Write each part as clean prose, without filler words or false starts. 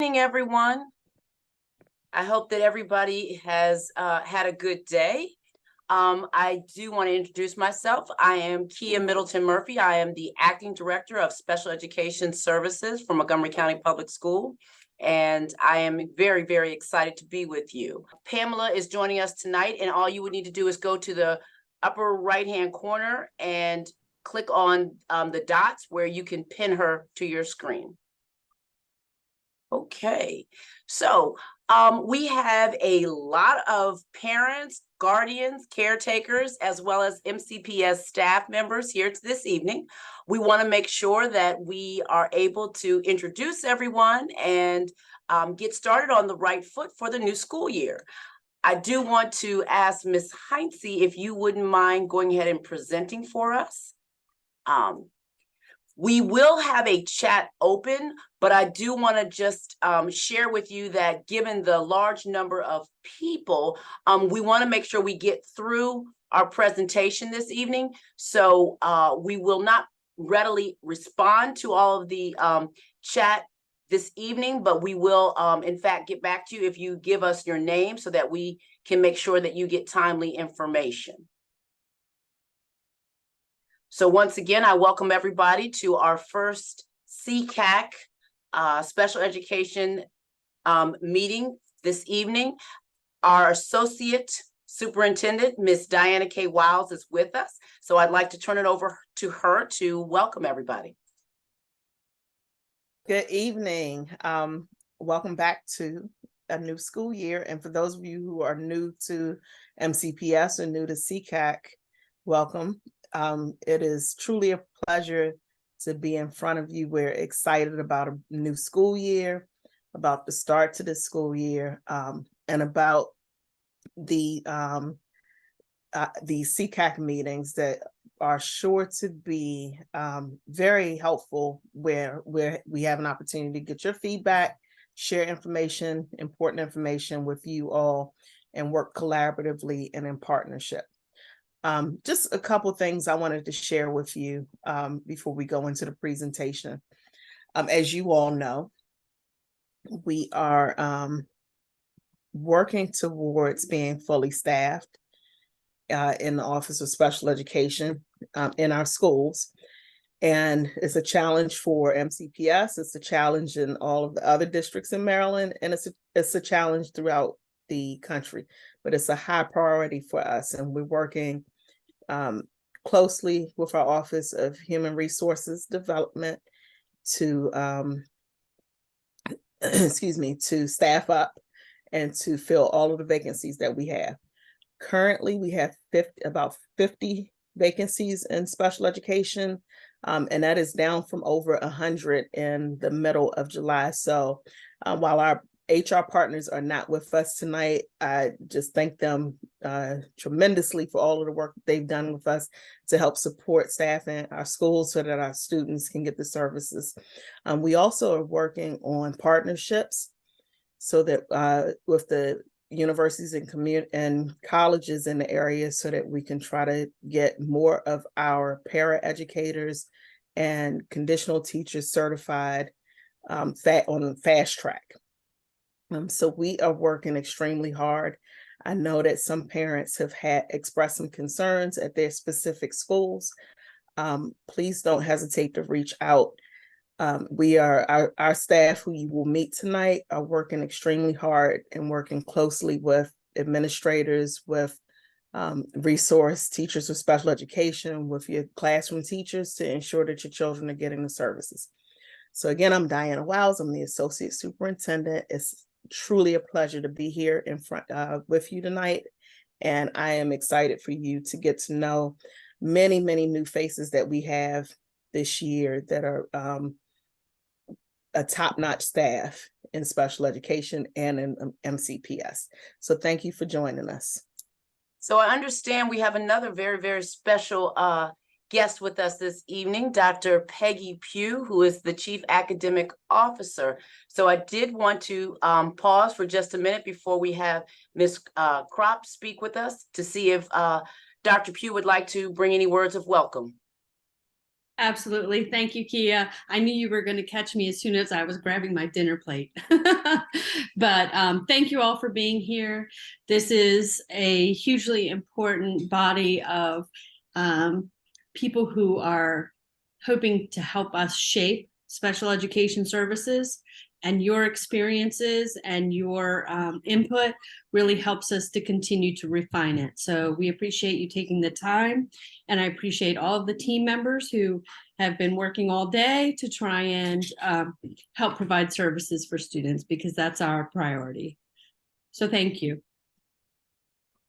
Evening, everyone. I hope that everybody has had a good day. I do want to introduce myself. I am Kia Middleton Murphy. I am the Acting Director of Special Education Services for Montgomery County Public School, and I am very, very excited to be with you. Pamela is joining us tonight, and all you would need to do is go to the upper right-hand corner and click on the dots where you can pin her to your screen. Okay, so we have a lot of parents, guardians, caretakers, as well as MCPS staff members here this evening. We want to make sure that we are able to introduce everyone and get started on the right foot for the new school year. I do want to ask Ms. Heinze if you wouldn't mind going ahead and presenting for us. We will have a chat open, but I do want to just share with you that given the large number of people, we want to make sure we get through our presentation this evening. So we will not readily respond to all of the chat this evening, but we will, in fact, get back to you if you give us your name so that we can make sure that you get timely information. So once again, I welcome everybody to our first SECAC special education meeting this evening. Our Associate Superintendent, Ms. Diana K. Wiles, is with us. So I'd like to turn it over to her to welcome everybody. Good evening. Welcome back to a new school year. And for those of you who are new to MCPS or new to SECAC, welcome. It is truly a pleasure to be in front of you. We're excited about a new school year, about the start to the school year, and about the SECAC meetings that are sure to be very helpful, where we have an opportunity to get your feedback, share information, important information with you all, and work collaboratively and in partnership. Just a couple things I wanted to share with you before we go into the presentation. As you all know, we are working towards being fully staffed in the Office of Special Education in our schools. And it's a challenge for MCPS, it's a challenge in all of the other districts in Maryland, and it's a challenge throughout the country, but it's a high priority for us. And we're working closely with our Office of Human Resources Development to, to staff up and to fill all of the vacancies that we have. Currently, we have about 50 vacancies in special education, and that is down from over 100 in the middle of July. So while our HR partners are not with us tonight, I just thank them tremendously for all of the work they've done with us to help support staff in our schools so that our students can get the services. We also are working on partnerships so that with the universities and colleges in the area, so that we can try to get more of our para-educators and conditional teachers certified on fast track. So we are working extremely hard. I know that some parents have expressed some concerns at their specific schools. Please don't hesitate to reach out. Our staff who you will meet tonight are working extremely hard and working closely with administrators, with resource teachers with special education, with your classroom teachers to ensure that your children are getting the services. So again, I'm Diana Wiles. I'm the Associate Superintendent. It's truly a pleasure to be here in front with you tonight. And I am excited for you to get to know many, many new faces that we have this year that are a top-notch staff in special education and in MCPS. So thank you for joining us. So I understand we have another very, very special guest with us this evening, Dr. Peggy Pugh, who is the Chief Academic Officer. So I did want to pause for just a minute before we have Ms. Kropp speak with us to see if Dr. Pugh would like to bring any words of welcome. Absolutely. Thank you, Kia. I knew you were going to catch me as soon as I was grabbing my dinner plate. But thank you all for being here. This is a hugely important body of people who are hoping to help us shape special education services, and your experiences and your input really helps us to continue to refine it. So we appreciate you taking the time, and I appreciate all of the team members who have been working all day to try and help provide services for students, because that's our priority. So thank you.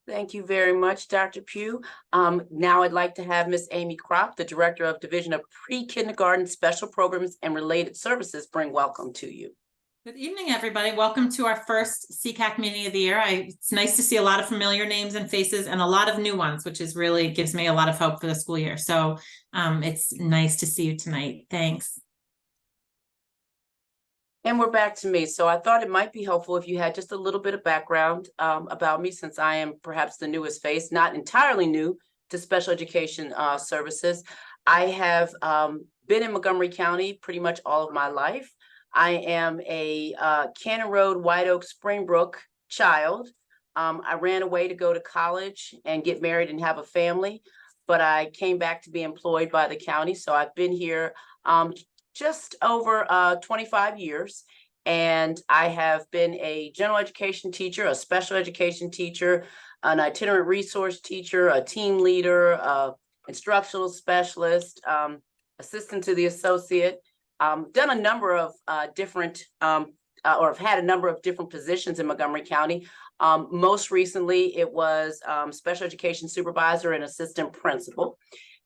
Thank you very much, Dr. Pugh. Now I'd like to have Miss Amy Kropp, the Director of Division of Pre-Kindergarten Special Programs and Related Services, bring welcome to you. Good evening, everybody. Welcome to our first SECAC meeting of the year. It's nice to see a lot of familiar names and faces and a lot of new ones, which is really gives me a lot of hope for the school year. So it's nice to see you tonight. Thanks. And we're back to me. So I thought it might be helpful if you had just a little bit of background about me, since I am perhaps the newest face, not entirely new to special education services. I have been in Montgomery County pretty much all of my life. I am a Cannon Road, White Oak, Springbrook child. I ran away to go to college and get married and have a family, but I came back to be employed by the county. So I've been here just over 25 years, and I have been a general education teacher, a special education teacher, an itinerant resource teacher, a team leader, instructional specialist, assistant to the associate. Done a number of different, or have had a number of different positions in Montgomery County. Most recently, it was special education supervisor and assistant principal.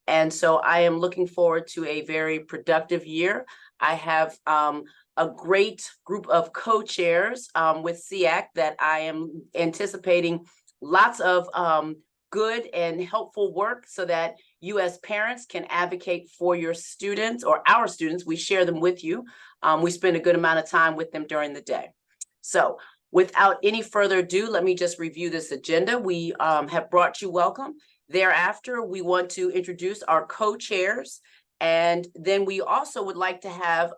And so I am looking forward to a very productive year. I have a great group of co-chairs with SECAC that I am anticipating lots of good and helpful work so that you as parents can advocate for your students, or our students. We share them with you. We spend a good amount of time with them during the day. So without any further ado, let me just review this agenda. We have brought you welcome. Thereafter, we want to introduce our co-chairs, and then we also would like to have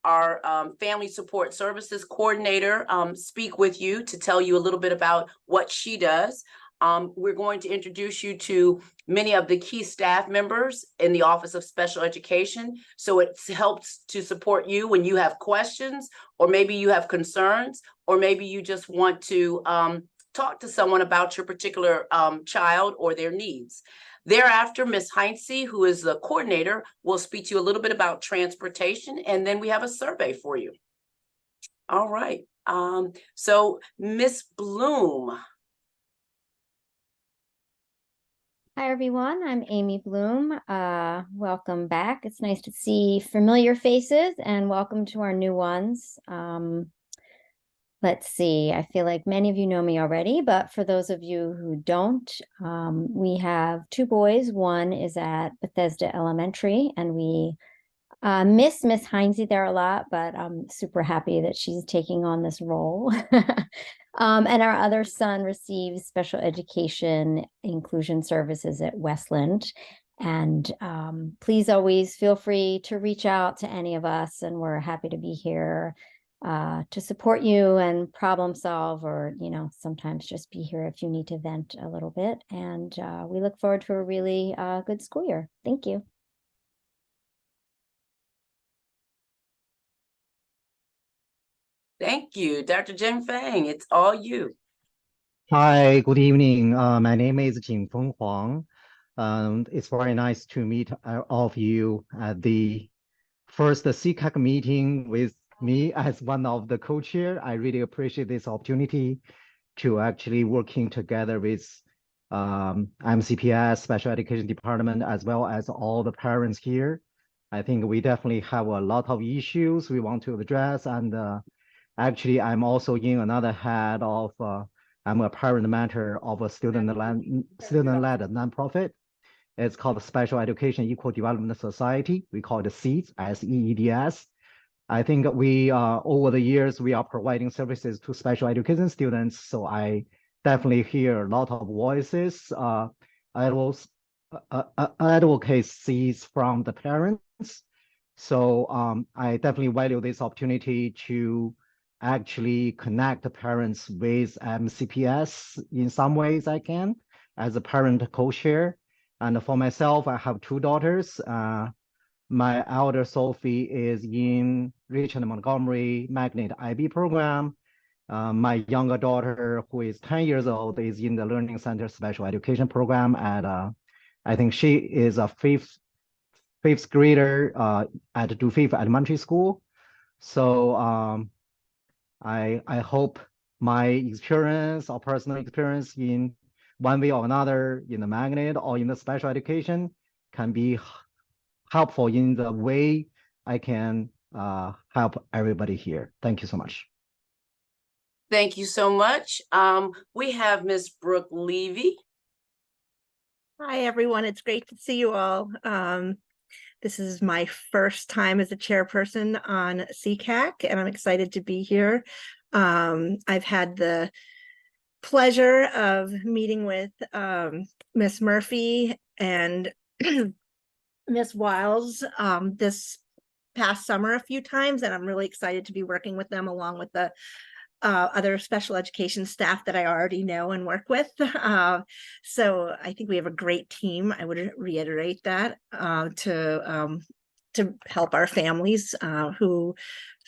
our Family Support Services Coordinator speak with you to tell you a little bit about what she does. We're going to introduce you to many of the key staff members in the Office of Special Education, so it helps to support you when you have questions, or maybe you have concerns, or maybe you just want to talk to someone about your particular child or their needs. Thereafter, Ms. Heinze, who is the coordinator, will speak to you a little bit about transportation, and then we have a survey for you. All right. So Ms. Bloom. Hi, everyone. I'm Amy Bloom. Welcome back. It's nice to see familiar faces, and welcome to our new ones. Let's see. I feel like many of you know me already, but for those of you who don't, we have two boys. One is at Bethesda Elementary, and we miss Miss Heinze there a lot, but I'm super happy that she's taking on this role. And our other son receives special education inclusion services at Westland. And please always feel free to reach out to any of us, and we're happy to be here to support you and problem solve, or, you know, sometimes just be here if you need to vent a little bit. And we look forward to a really good school year. Thank you. Thank you. Dr. Jing Fang, it's all you. Hi, good evening. My name is Jingfeng Huang. It's very nice to meet all of you at the first SECAC meeting with me as one of the co-chair. I really appreciate this opportunity to actually working together with MCPS, Special Education Department, as well as all the parents here. I think we definitely have a lot of issues we want to address, and actually, I'm also in another head of, I'm a parent mentor of a student-led nonprofit. It's called Special Education Equal Development Society. We call it SEEDS, S-E-E-D-S. I think we, over the years, we are providing services to special education students. So I definitely hear a lot of voices. I will advocacies from the parents. So I definitely value this opportunity to actually connect the parents with MCPS in some ways I can as a parent co-chair. And for myself, I have two daughters. My elder Sophie is in Richard Montgomery Magnet IB program. My younger daughter, who is 10 years old, is in the Learning Center Special Education program at, I think she is a fifth grader at DuFifth Elementary School. So I hope my experience or personal experience in one way or another in the magnet or in the special education can be helpful in the way I can help everybody here. Thank you so much. Thank you so much. We have Miss Brooke Levy. Hi, everyone. It's great to see you all. This is my first time as a chairperson on SECAC, and I'm excited to be here. I've had the pleasure of meeting with Miss Murphy and Miss Wiles this past summer a few times, and I'm really excited to be working with them along with the other special education staff that I already know and work with. So I think we have a great team. I would reiterate that to help our families whose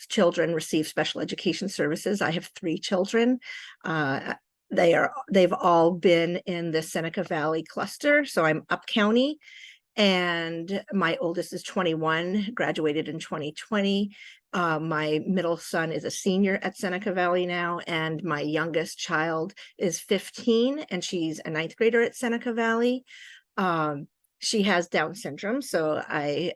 children receive special education services. I have 3 children. They've all been in the Seneca Valley cluster, so I'm up county. And my oldest is 21, graduated in 2020. My middle son is a senior at Seneca Valley now, and my youngest child is 15, and she's a 9th grader at Seneca Valley. She has Down syndrome, so I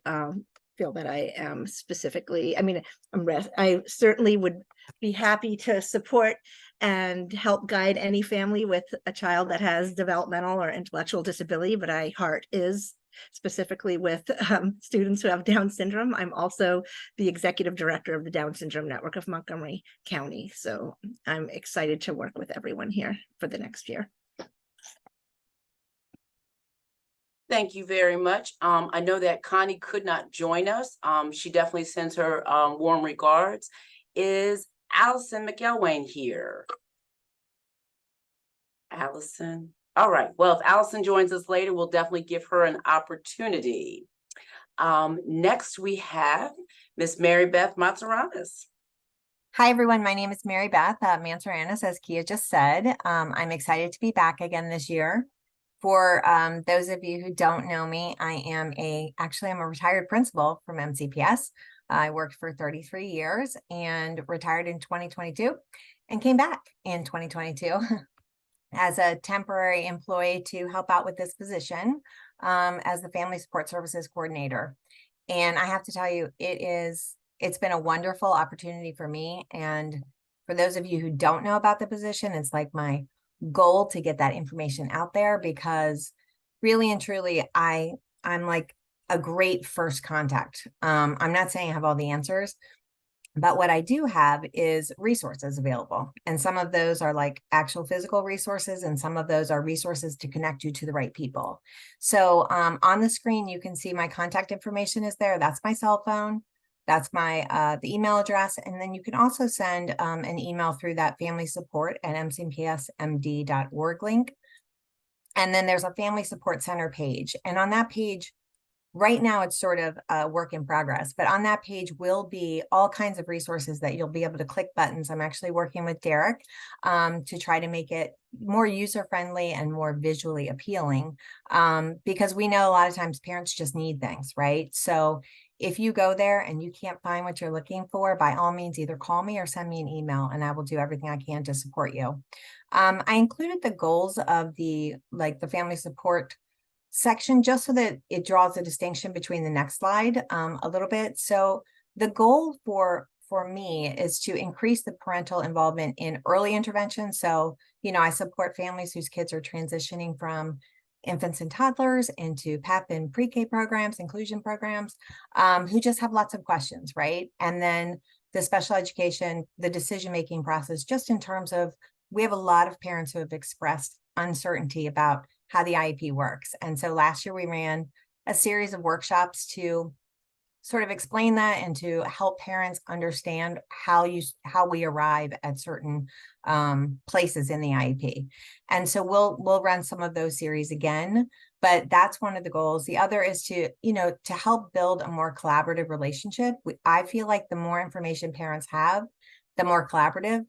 feel that I am specifically, I mean, I certainly would be happy to support and help guide any family with a child that has developmental or intellectual disability, but my heart is specifically with students who have Down syndrome. I'm also the executive director of the Down Syndrome Network of Montgomery County. So I'm excited to work with everyone here for the next year. Thank you very much. I know that Connie could not join us. She definitely sends her warm regards. Is Allison McElwain here? Allison. All right. Well, if Allison joins us later, we'll definitely give her an opportunity. Next, we have Miss Mary Beth Matsuranis. Hi, everyone. My name is Mary Beth Mansuranis, as Kia just said. I'm excited to be back again this year. For those of you who don't know me, I'm a retired principal from MCPS. I worked for 33 years and retired in 2022 and came back in 2022 as a temporary employee to help out with this position as the Family Support Services Coordinator. And I have to tell you, it's been a wonderful opportunity for me. And for those of you who don't know about the position, it's like my goal to get that information out there, because really and truly, I'm like a great first contact. I'm not saying I have all the answers, but what I do have is resources available. And some of those are like actual physical resources, and some of those are resources to connect you to the right people. So on the screen, you can see my contact information is there. That's my cell phone. That's my the email address. And then you can also send an email through that family support at mcpsmd.org link. And then there's a Family Support Center page. And on that page, right now, it's sort of a work in progress, but on that page will be all kinds of resources that you'll be able to click buttons. I'm actually working with Derek to try to make it more user-friendly and more visually appealing, because we know a lot of times parents just need things, right? So if you go there and you can't find what you're looking for, by all means, either call me or send me an email, and I will do everything I can to support you. I included the goals of the family support section just so that it draws a distinction between the next slide a little bit. So the goal for me is to increase the parental involvement in early intervention. So, I support families whose kids are transitioning from infants and toddlers into PEP and pre-K programs, inclusion programs, who just have lots of questions, right? And then the special education, the decision-making process, just in terms of, we have a lot of parents who have expressed uncertainty about how the IEP works. And so last year we ran a series of workshops to sort of explain that and to help parents understand how we arrive at certain places in the IEP. And so we'll run some of those series again, but that's one of the goals. The other is to help build a more collaborative relationship. I feel like the more information parents have, the more collaborative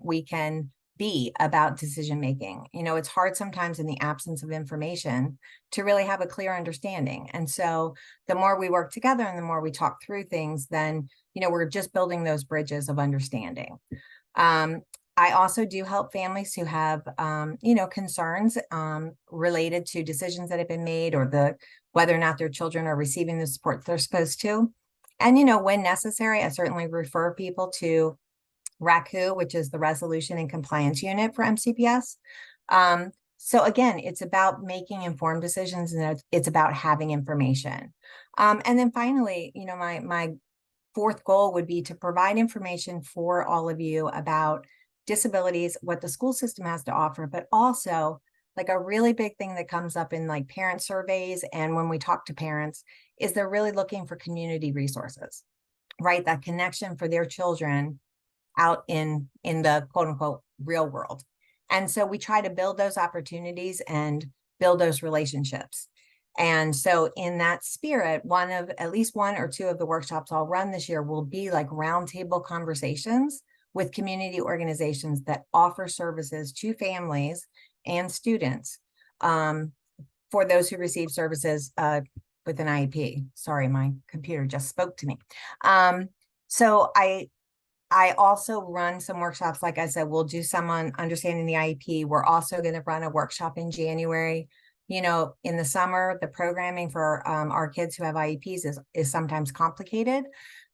we can be about decision making. It's hard sometimes in the absence of information to really have a clear understanding. And so the more we work together and the more we talk through things, then, we're just building those bridges of understanding. I also do help families who have, concerns related to decisions that have been made or whether or not their children are receiving the support they're supposed to. And, when necessary, I certainly refer people to RACU, which is the Resolution and Compliance Unit for MCPS. So again, it's about making informed decisions, and it's about having information. And then finally, my fourth goal would be to provide information for all of you about disabilities, what the school system has to offer, but also like a really big thing that comes up in like parent surveys and when we talk to parents is they're really looking for community resources, right? That connection for their children out in the quote unquote real world. And so we try to build those opportunities and build those relationships. And so in that spirit, at least one or two of the workshops I'll run this year will be like roundtable conversations with community organizations that offer services to families and students for those who receive services with an IEP. Sorry, my computer just spoke to me. So I also run some workshops. Like I said, we'll do some on understanding the IEP. We're also going to run a workshop in January. In the summer, the programming for our kids who have IEPs is sometimes complicated.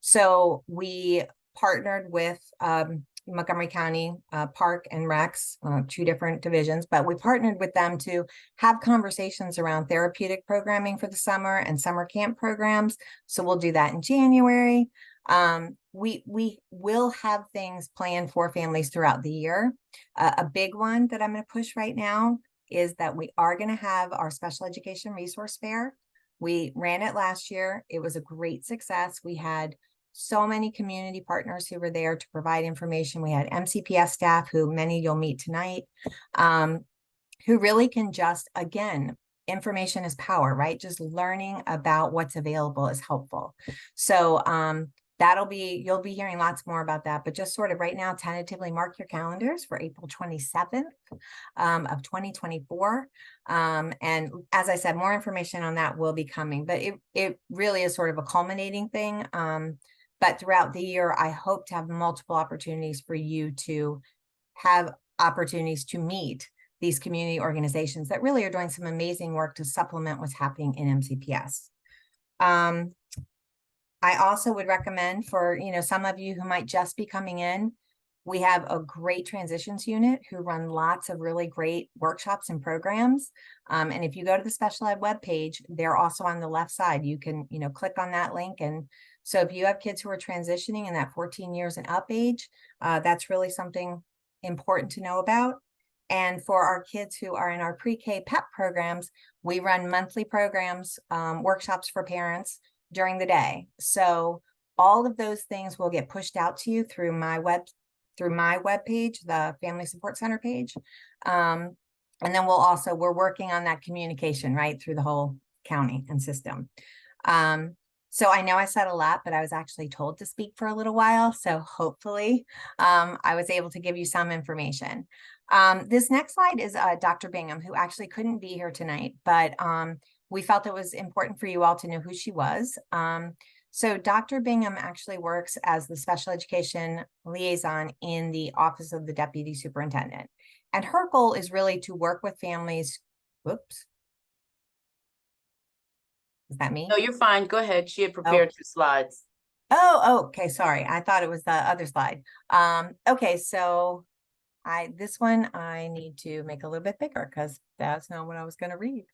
So we partnered with Montgomery County Park and Recs, two different divisions, but we partnered with them to have conversations around therapeutic programming for the summer and summer camp programs. So we'll do that in January. We will have things planned for families throughout the year. A big one that I'm going to push right now is that we are going to have our special education resource fair. We ran it last year. It was a great success. We had so many community partners who were there to provide information. We had MCPS staff, who many you'll meet tonight, who really can just, again, information is power, right? Just learning about what's available is helpful. So you'll be hearing lots more about that, but just sort of right now, tentatively mark your calendars for April 27th of 2024. And as I said, more information on that will be coming, but it really is sort of a culminating thing. But throughout the year, I hope to have multiple opportunities for you to have opportunities to meet these community organizations that really are doing some amazing work to supplement what's happening in MCPS. I also would recommend for, some of you who might just be coming in, we have a great transitions unit who run lots of really great workshops and programs. And if you go to the special ed webpage, they're also on the left side. You can, click on that link. And so if you have kids who are transitioning in that 14 years and up age, that's really something important to know about. And for our kids who are in our pre-K PEP programs, we run monthly programs, workshops for parents during the day. So all of those things will get pushed out to you through my webpage, the Family Support Center page. And then we're working on that communication right through the whole county and system. So I know I said a lot, but I was actually told to speak for a little while. So hopefully I was able to give you some information. This next slide is Dr. Bingham, who actually couldn't be here tonight, but we felt it was important for you all to know who she was. So Dr. Bingham actually works as the special education liaison in the Office of the Deputy Superintendent. And her goal is really to work with families. Whoops. Is that me? No, you're fine. Go ahead. She had prepared 2 slides. Oh, okay. Sorry. I thought it was the other slide. Okay. So this one I need to make a little bit bigger because that's not what I was going to read.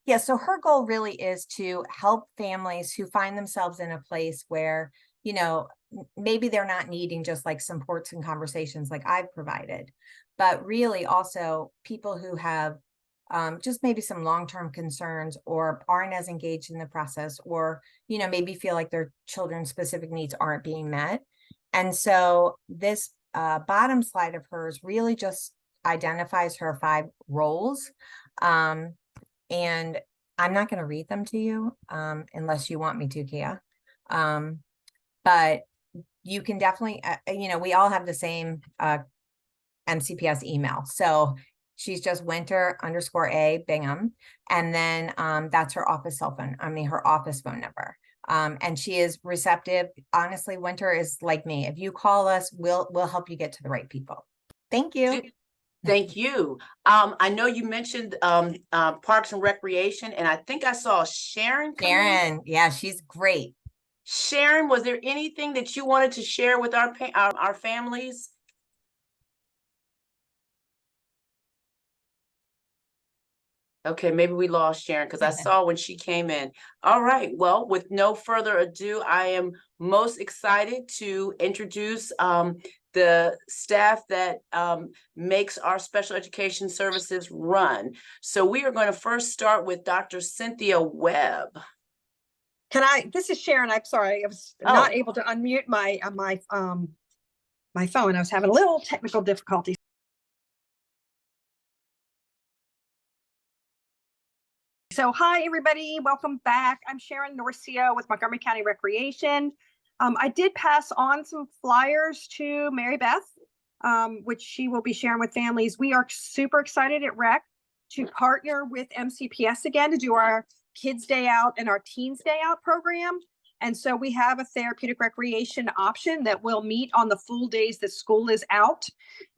Yeah, so her goal really is to help families who find themselves in a place where, maybe they're not needing just like supports and conversations like I've provided, but really also people who have just maybe some long-term concerns or aren't as engaged in the process, or, you know, maybe feel like their children's specific needs aren't being met. And so this bottom slide of hers really just identifies her 5 roles. And I'm not going to read them to you unless you want me to, Kia. But you can definitely, you know, we all have the same MCPS email. So she's just Winter_A Bingham. And then that's her office cell phone. I mean, her office phone number. And she is receptive. Honestly, Winter is like me. If you call us, we'll help you get to the right people. Thank you. Thank you. I know you mentioned Parks and Recreation, and I think I saw Sharon. Sharon, yeah, she's great. Sharon, was there anything that you wanted to share with our families? Okay, maybe we lost Sharon because I saw when she came in. All right, well, with no further ado, I am most excited to introduce the staff that makes our special education services run. So we are going to first start with Dr. Cynthia Webb. This is Sharon. I'm sorry. I was not able to unmute my my phone. I was having a little technical difficulty. So hi, everybody. Welcome back. I'm Sharon Norcia with Montgomery County Recreation. I did pass on some flyers to Mary Beth, which she will be sharing with families. We are super excited at Rec to partner with MCPS again to do our Kids Day Out and our Teens Day Out program. And so we have a therapeutic recreation option that will meet on the full days that school is out.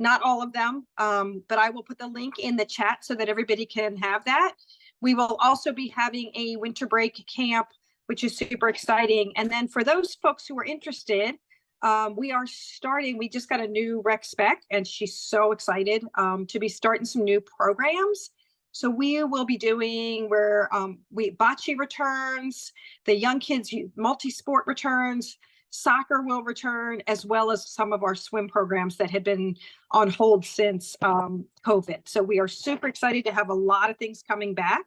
Not all of them, but I will put the link in the chat so that everybody can have that. We will also be having a winter break camp, which is super exciting. And then for those folks who are interested, we just got a new rec spec, and she's so excited to be starting some new programs. So we will be doing bocce returns, the young kids multi-sport returns, soccer will return, as well as some of our swim programs that had been on hold since COVID. So we are super excited to have a lot of things coming back.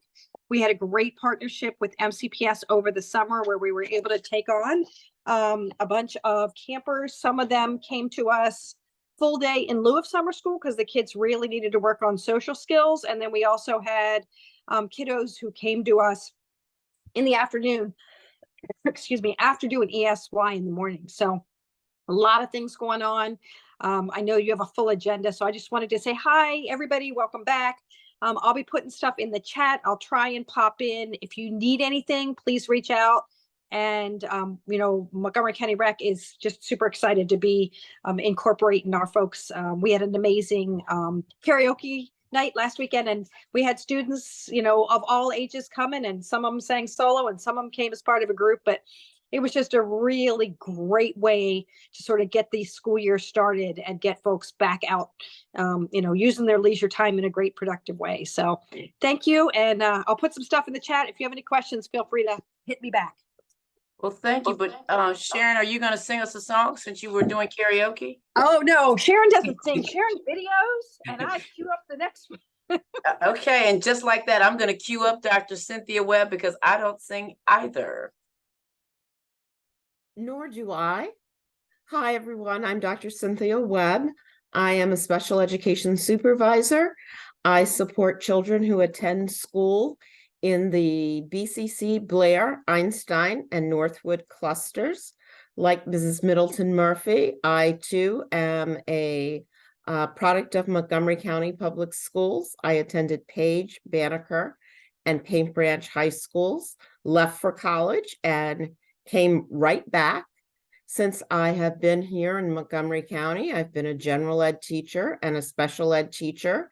We had a great partnership with MCPS over the summer where we were able to take on a bunch of campers. Some of them came to us full day in lieu of summer school because the kids really needed to work on social skills. And then we also had kiddos who came to us in the afternoon, excuse me, after doing ESY in the morning. So a lot of things going on. I know you have a full agenda, so I just wanted to say hi, everybody. Welcome back. I'll be putting stuff in the chat. I'll try and pop in. If you need anything, please reach out. And, you know, Montgomery County Rec is just super excited to be incorporating our folks. We had an amazing karaoke night last weekend, and we had students, you know, of all ages coming, and some of them sang solo and some of them came as part of a group. But it was just a really great way to sort of get these school years started and get folks back out, you know, using their leisure time in a great productive way. So thank you. And I'll put some stuff in the chat. If you have any questions, feel free to hit me back. Well, thank you. But Sharon, are you going to sing us a song since you were doing karaoke? Oh, no, Sharon doesn't sing. Sharon videos, and I queue up the next one. Okay. And just like that, I'm going to queue up Dr. Cynthia Webb because I don't sing either. Nor do I. Hi, everyone. I'm Dr. Cynthia Webb. I am a special education supervisor. I support children who attend school in the BCC, Blair, Einstein, and Northwood clusters. Like Mrs. Middleton Murphy, I too am a product of Montgomery County Public Schools. I attended Page, Banneker, and Paint Branch High Schools, left for college, and came right back. Since I have been here in Montgomery County, I've been a general ed teacher and a special ed teacher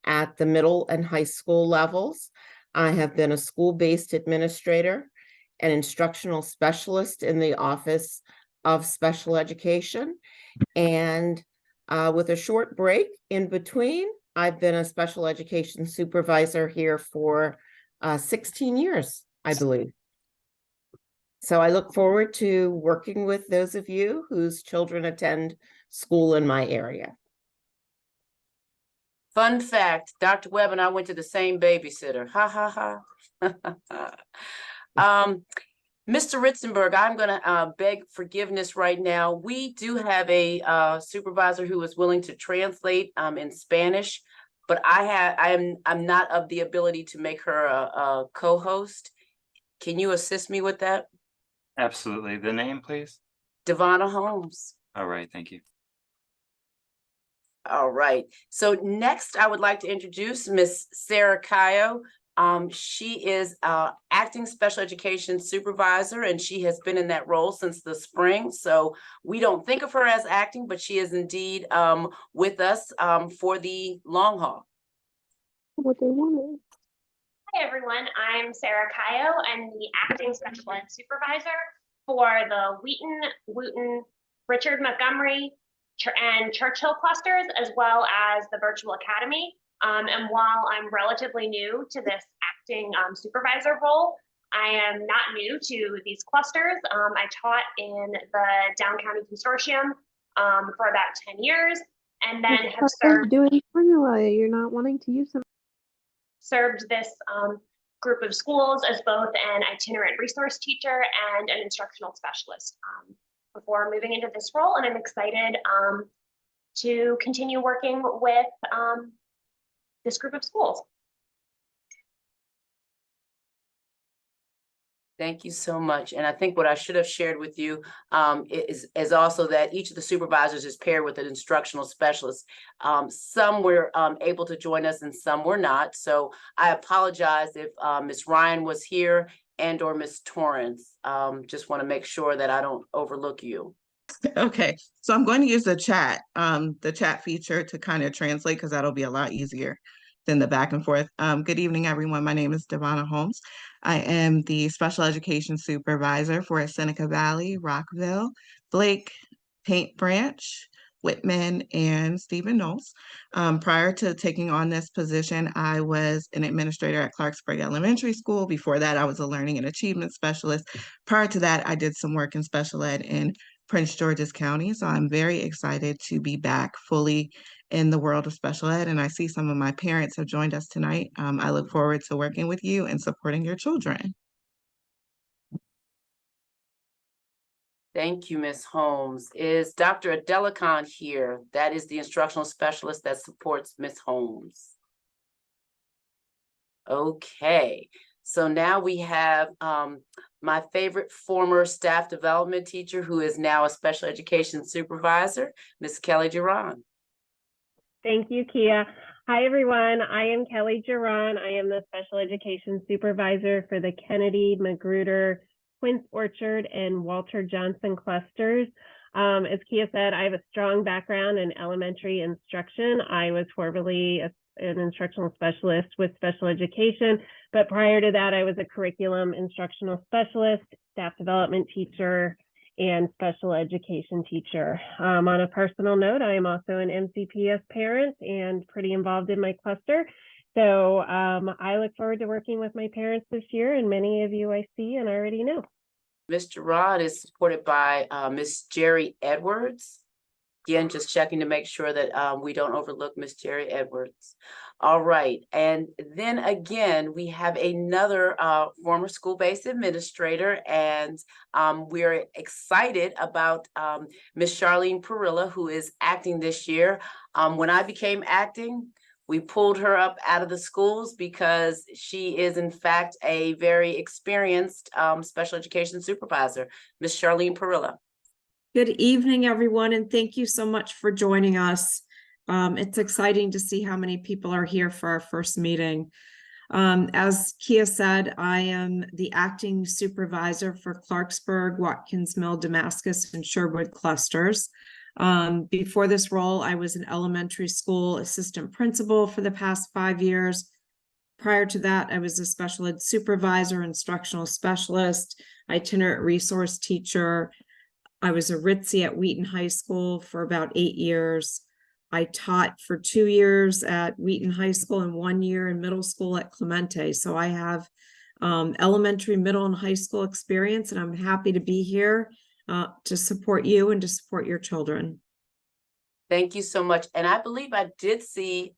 at the middle and high school levels. I have been a school-based administrator and instructional specialist in the Office of Special Education. And with a short break in between, I've been a special education supervisor here for 16 years, I believe. So I look forward to working with those of you whose children attend school in my area. Fun fact, Dr. Webb and I went to the same babysitter. Ha ha ha. Mr. Ritzenberg, I'm gonna beg forgiveness right now. We do have a supervisor who is willing to translate in Spanish, but I'm not of the ability to make her a co-host. Can you assist me with that? Absolutely. The name, please. Devonna Holmes. All right, thank you. All right. So next, I would like to introduce Miss Sarah Cayo. She is acting special education supervisor, and she has been in that role since the spring. So we don't think of her as acting, but she is indeed with us for the long haul. What they wanted. Hi, everyone. I'm Sarah Cayo. I'm the acting special ed supervisor for the Wheaton, Wooten, Richard Montgomery, and Churchill clusters, as well as the virtual academy. And while I'm relatively new to this acting supervisor role, I am not new to these clusters. I taught in the Down County Consortium for about 10 years, and then have served doing formula. You're not wanting to use them. Served this group of schools as both an itinerant resource teacher and an instructional specialist before moving into this role. And I'm excited to continue working with this group of schools. Thank you so much. And I think what I should have shared with you is also that each of the supervisors is paired with an instructional specialist. Some were able to join us and some were not. So I apologize if Ms. Ryan was here and or Ms. Torrance. Just want to make sure that I don't overlook you. Okay, so I'm going to use the chat feature to kind of translate because that'll be a lot easier than the back and forth. Good evening, everyone. My name is Devonna Holmes. I am the special education supervisor for Seneca Valley, Rockville, Blake, Paint Branch, Whitman, and Stephen Knowles. Prior to taking on this position, I was an administrator at Clarksburg Elementary School. Before that, I was a learning and achievement specialist. Prior to that, I did some work in special ed in Prince George's County. So I'm very excited to be back fully in the world of special ed. And I see some of my parents have joined us tonight. I look forward to working with you and supporting your children. Thank you, Ms. Holmes. Is Dr. Adelicon here? That is the instructional specialist that supports Ms. Holmes. Okay, so now we have my favorite former staff development teacher who is now a special education supervisor, Ms. Kelly Duran. Thank you, Kia. Hi, everyone. I am Kelly Duran. I am the special education supervisor for the Kennedy, Magruder, Quince Orchard, and Walter Johnson clusters. As Kia said, I have a strong background in elementary instruction. I was formerly an instructional specialist with special education, but prior to that, I was a curriculum instructional specialist, staff development teacher, and special education teacher. On a personal note, I am also an MCPS parent and pretty involved in my cluster. So I look forward to working with my parents this year, and many of you I see and already know. Mr. Rod is supported by Ms. Jerry Edwards. Again, just checking to make sure that we don't overlook Ms. Jerry Edwards. All right, and then again, we have another former school-based administrator, and we're excited about Ms. Charlene Perilla, who is acting this year. When I became acting, we pulled her up out of the schools because she is in fact a very experienced special education supervisor. Ms. Charlene Perilla. Good evening, everyone, and thank you so much for joining us. It's exciting to see how many people are here for our first meeting. As Kia said, I am the acting supervisor for Clarksburg, Watkins Mill, Damascus, and Sherwood clusters. Before this role, I was an elementary school assistant principal for the past 5 years. Prior to that, I was a special ed supervisor, instructional specialist, itinerant resource teacher. I was a RITSI at Wheaton High School for about 8 years. I taught for 2 years at Wheaton High School and 1 year in middle school at Clemente. So I have elementary, middle, and high school experience, and I'm happy to be here to support you and to support your children. Thank you so much. And I believe I did see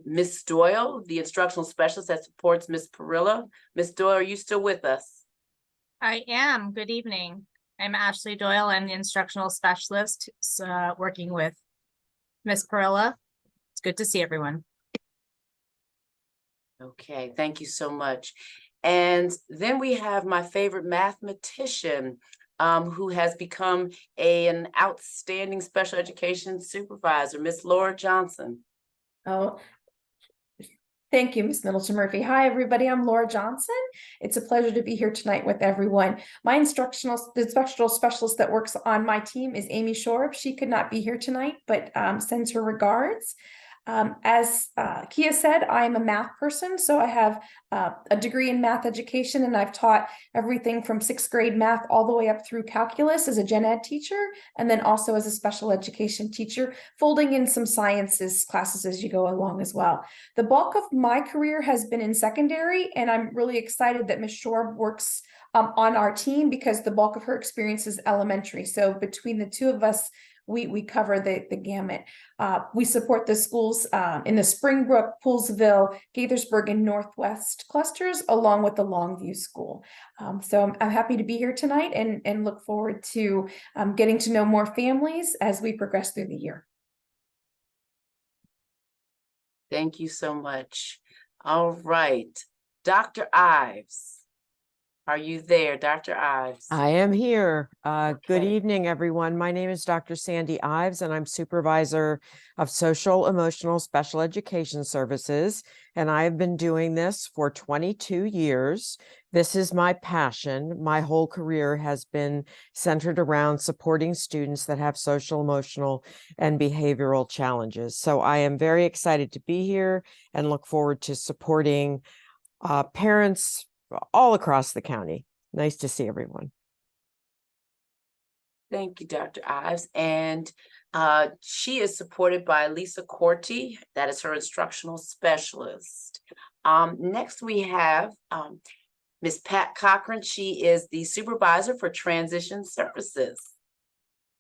Miss Doyle, the instructional specialist that supports Miss Perilla. Miss Doyle, are you still with us? I am. Good evening. I'm Ashley Doyle. I'm the instructional specialist working with Miss Perilla. It's good to see everyone. Okay, thank you so much. And then we have my favorite mathematician, who has become an outstanding special education supervisor, Miss Laura Johnson. Oh, thank you, Ms. Middleton Murphy. Hi, everybody. I'm Laura Johnson. It's a pleasure to be here tonight with everyone. My instructional specialist that works on my team is Amy Shorb. She could not be here tonight, but sends her regards. As Kia said, I'm a math person, so I have a degree in math education, and I've taught everything from 6th grade math all the way up through calculus as a gen ed teacher, and then also as a special education teacher, folding in some sciences classes as you go along as well. The bulk of my career has been in secondary, and I'm really excited that Ms. Shorb works on our team because the bulk of her experience is elementary. So between the two of us, we cover the gamut. We support the schools in the Springbrook, Poolsville, Gaithersburg, and Northwest clusters, along with the Longview School. So I'm happy to be here tonight and look forward to getting to know more families as we progress through the year. Thank you so much. All right, Dr. Ives. Are you there, Dr. Ives? I am here. Good Okay. evening, everyone. My name is Dr. Sandy Ives, and I'm supervisor of social emotional special education services. And I have been doing this for 22 years. This is my passion. My whole career has been centered around supporting students that have social, emotional, and behavioral challenges. So I am very excited to be here and look forward to supporting parents all across the county. Nice to see everyone. Thank you, Dr. Ives. And she is supported by Lisa Corti, that is her instructional specialist. Next we have Ms. Pat Cochran. She is the supervisor for transition services.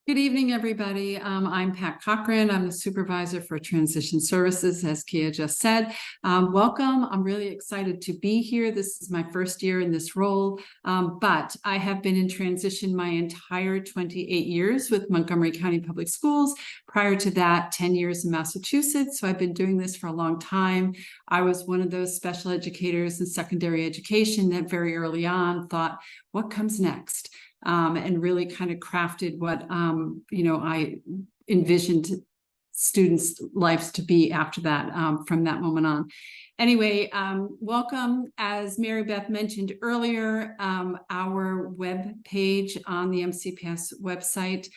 Good evening, everybody. I'm Pat Cochran. I'm the supervisor for transition services, as Kia just said. Welcome. I'm really excited to be here. This is my first year in this role, but I have been in transition my entire 28 years with Montgomery County Public Schools. Prior to that, 10 years in Massachusetts. So I've been doing this for a long time. I was one of those special educators in secondary education that very early on thought, what comes next? And really kind of crafted what, I envisioned students' lives to be after that, from that moment on. Anyway, welcome. As Mary Beth mentioned earlier, our web page on the MCPS website,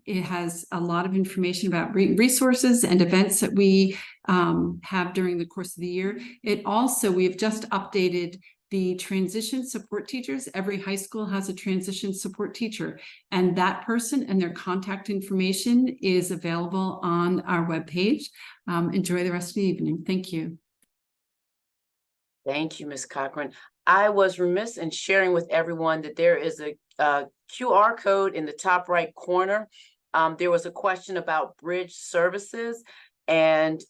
it has a lot of information about resources and events that we have during the course of the year. We've just updated the transition support teachers. Every high school has a transition support teacher, and that person and their contact information is available on our webpage. Enjoy the rest of the evening. Thank you. Thank you, Ms. Cochran. I was remiss in sharing with everyone that there is a QR code in the top right corner. There was a question about bridge services, and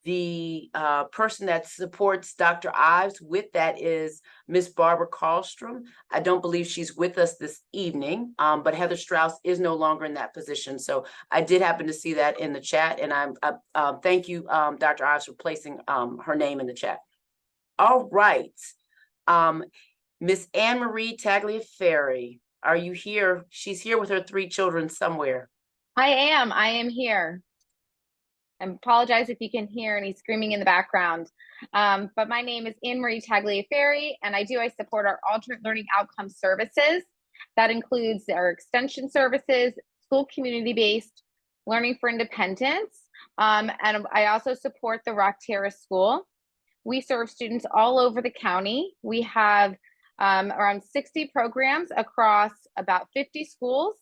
the person that supports Dr. Ives with that is Miss Barbara Karlstrom. I don't believe she's with us this evening, but Heather Strauss is no longer in that position. So I did happen to see that in the chat, and I thank you, Dr. Ives, for placing her name in the chat. All right, Miss Anne Marie Tagliaferri, are you here? She's here with her 3 children somewhere. I am here. I apologize if you can hear any screaming in the background. But my name is Anne-Marie Tagliaferri, and I support our alternate learning outcome services. That includes our extension services, school community-based, learning for independence, and I also support the Rock Terrace School. We serve students all over the county. We have around 60 programs across about 50 schools,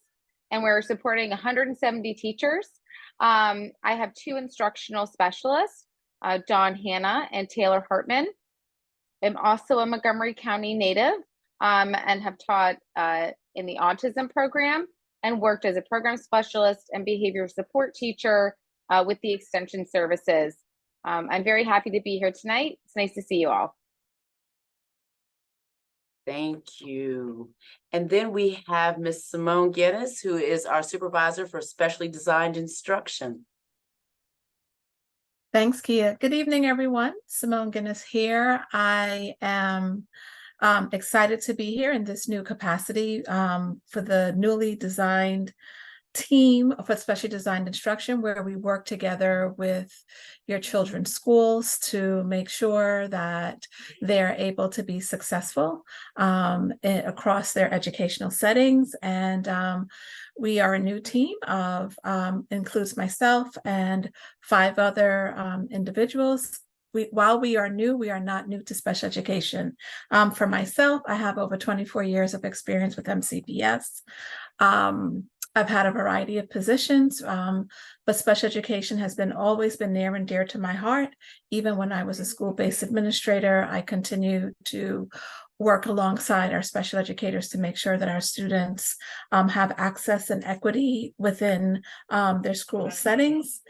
and we're supporting 170 teachers. I have 2 instructional specialists, Dawn Hanna and Taylor Hartman. I'm also a Montgomery County native and have taught in the autism program and worked as a program specialist and behavior support teacher with the extension services. I'm very happy to be here tonight. It's nice to see you all. Thank you. And then we have Ms. Simone Guinness, who is our supervisor for specially designed instruction. Thanks, Kia. Good evening, everyone. Simone Guinness here. I am excited to be here in this new capacity for the newly designed team for specially designed instruction, where we work together with your children's schools to make sure that they're able to be successful across their educational settings. And we are a new team of includes myself and 5 other individuals. While we are new, we are not new to special education. For myself, I have over 24 years of experience with MCPS. I've had a variety of positions, but special education has always been near and dear to my heart. Even when I was a school-based administrator, I continue to work alongside our special educators to make sure that our students have access and equity within their school settings.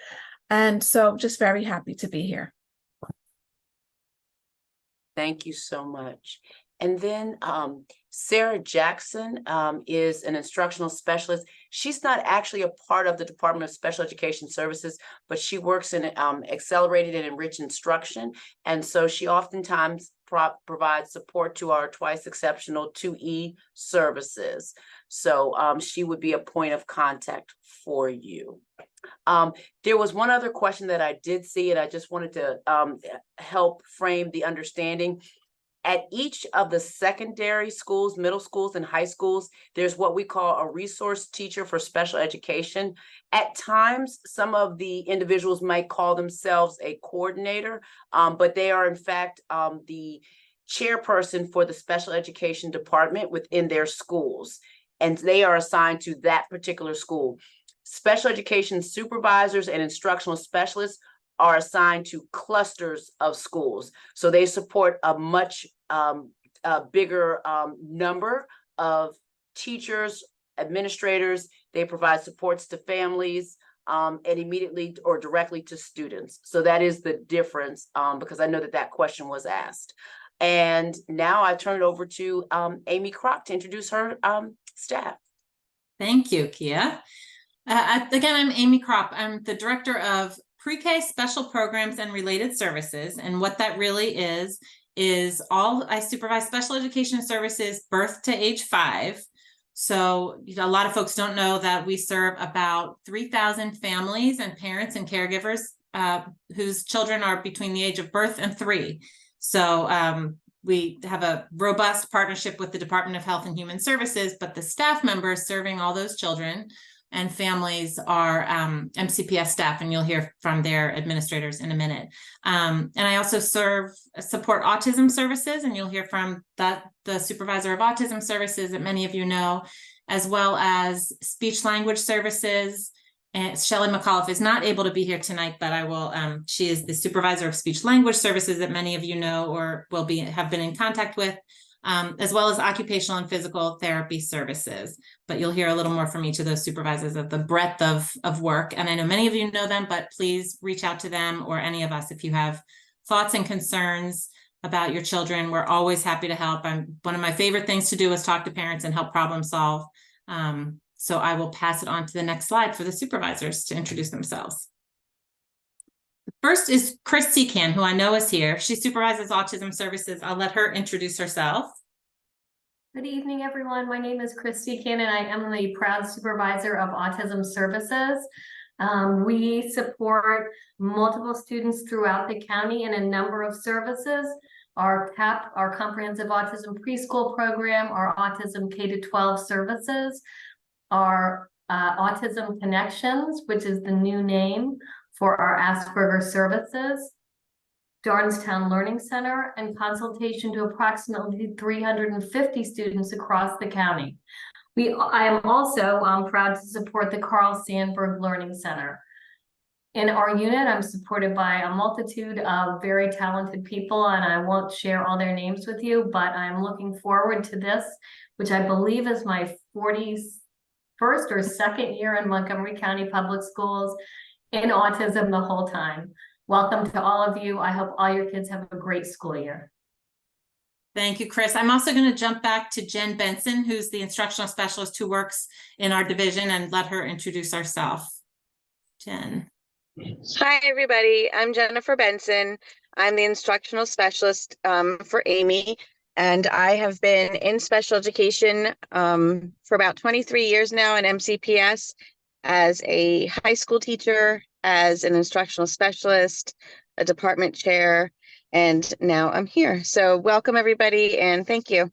And so just very happy to be here. Thank you so much. And then Sarah Jackson is an instructional specialist. She's not actually a part of the Department of Special Education Services, but she works in accelerated and enriched instruction. And so she oftentimes provides support to our twice exceptional 2E services. So she would be a point of contact for you. There was one other question that I did see, and I just wanted to help frame the understanding. At each of the secondary schools, middle schools, and high schools, there's what we call a resource teacher for special education. At times, some of the individuals might call themselves a coordinator, but they are in fact the chairperson for the special education department within their schools, and they are assigned to that particular school. Special education supervisors and instructional specialists are assigned to clusters of schools. So they support a much bigger number of teachers, administrators. They provide supports to families and immediately or directly to students. So that is the difference, because I know that question was asked. And now I turn it over to Amy Kropp to introduce her staff. Thank you, Kia. Again, I'm Amy Kropp. I'm the director of Pre-K special programs and related services. And what that really is I supervise special education services birth to age 5. So a lot of folks don't know that we serve about 3,000 families and parents and caregivers whose children are between the age of birth and 3. So we have a robust partnership with the Department of Health and Human Services, but the staff members serving all those children and families are MCPS staff, and you'll hear from their administrators in a minute. And I also support autism services, and you'll hear from the supervisor of autism services that many of you know, as well as speech language services. And Shelley McAuliffe is not able to be here tonight, but I will. She is the supervisor of speech language services that many of you know or have been in contact with. As well as occupational and physical therapy services. But you'll hear a little more from each of those supervisors of the breadth of work. And I know many of you know them, but please reach out to them or any of us if you have thoughts and concerns about your children. We're always happy to help. One of my favorite things to do is talk to parents and help problem solve. So I will pass it on to the next slide for the supervisors to introduce themselves. First is Chris Secan, who I know is here. She supervises autism services. I'll let her introduce herself. Good evening, everyone. My name is Chris Secan, and I am the proud supervisor of autism services. We support multiple students throughout the county in a number of services. Our CAP, our Comprehensive Autism Preschool Program, our Autism K-12 services, our Autism Connections, which is the new name for our Asperger services, Darnestown Learning Center, and consultation to approximately 350 students across the county. I am also proud to support the Carl Sandburg Learning Center. In our unit, I'm supported by a multitude of very talented people, and I won't share all their names with you, but I'm looking forward to this, which I believe is my first or second year in Montgomery County Public Schools in autism the whole time. Welcome to all of you. I hope all your kids have a great school year. Thank you, Chris. I'm also going to jump back to Jen Benson, who's the instructional specialist who works in our division, and let her introduce herself. Jen. Hi, everybody. I'm Jennifer Benson. I'm the instructional specialist for Amy, and I have been in special education for about 23 years now in MCPS as a high school teacher, as an instructional specialist, a department chair, and now I'm here. So welcome, everybody, and thank you.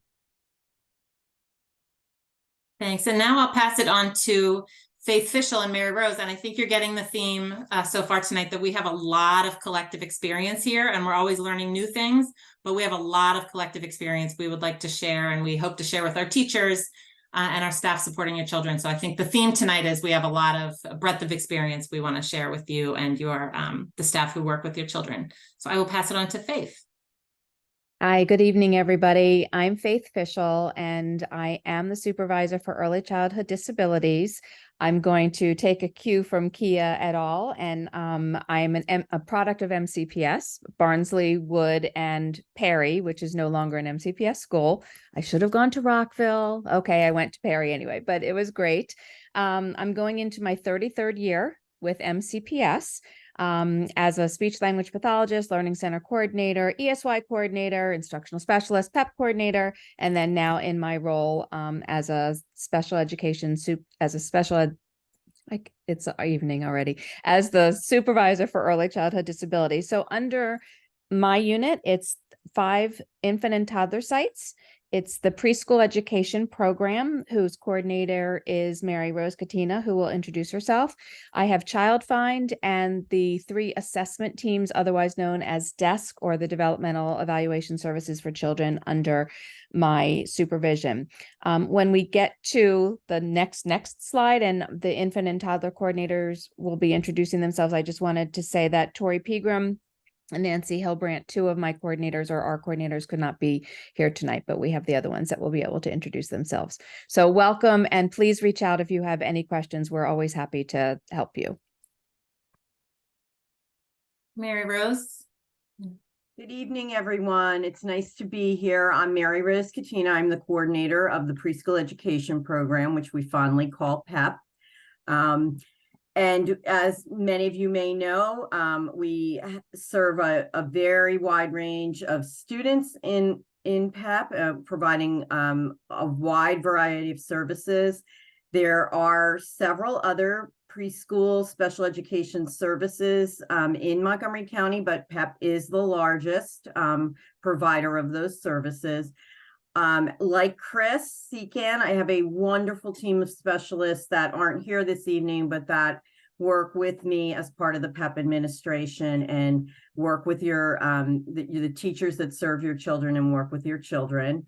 Thanks. And now I'll pass it on to Faith Fischel and Mary Rose. And I think you're getting the theme so far tonight that we have a lot of collective experience here, and we're always learning new things, but we have a lot of collective experience we would like to share, and we hope to share with our teachers and our staff supporting your children. So I think the theme tonight is we have a lot of breadth of experience we want to share with you and your the staff who work with your children. So I will pass it on to Faith. Hi, good evening, everybody. I'm Faith Fischel, and I am the supervisor for early childhood disabilities. I'm going to take a cue from Kia et al., and I'm a product of MCPS, Barnsley, Wood, and Perry, which is no longer an MCPS school. I should have gone to Rockville. Okay, I went to Perry anyway, but it was great. I'm going into my 33rd year with MCPS. As a speech language pathologist, learning center coordinator, ESY coordinator, instructional specialist, PEP coordinator, and then now in my role as a special education it's evening already, as the supervisor for early childhood disability. So under my unit, it's 5 infant and toddler sites. It's the preschool education program, whose coordinator is Mary Rose Katina, who will introduce herself. I have Child Find and the 3 assessment teams, otherwise known as DESK, or the Developmental Evaluation Services for Children, under my supervision. When we get to the next slide, and the infant and toddler coordinators will be introducing themselves, I just wanted to say that Tori Pegram and Nancy Hilbrandt, 2 of my coordinators, or our coordinators, could not be here tonight, but we have the other ones that will be able to introduce themselves. So welcome, and please reach out if you have any questions. We're always happy to help you. Mary Rose. Good evening, everyone. It's nice to be here. I'm Mary Rose Katina. I'm the coordinator of the preschool education program, which we fondly call PEP. And as many of you may know, we serve a very wide range of students in PEP, providing a wide variety of services. There are several other preschool special education services in Montgomery County, but PEP is the largest provider of those services. Like Chris SECAC, I have a wonderful team of specialists that aren't here this evening, but that work with me as part of the PEP administration, and work with your the teachers that serve your children and work with your children.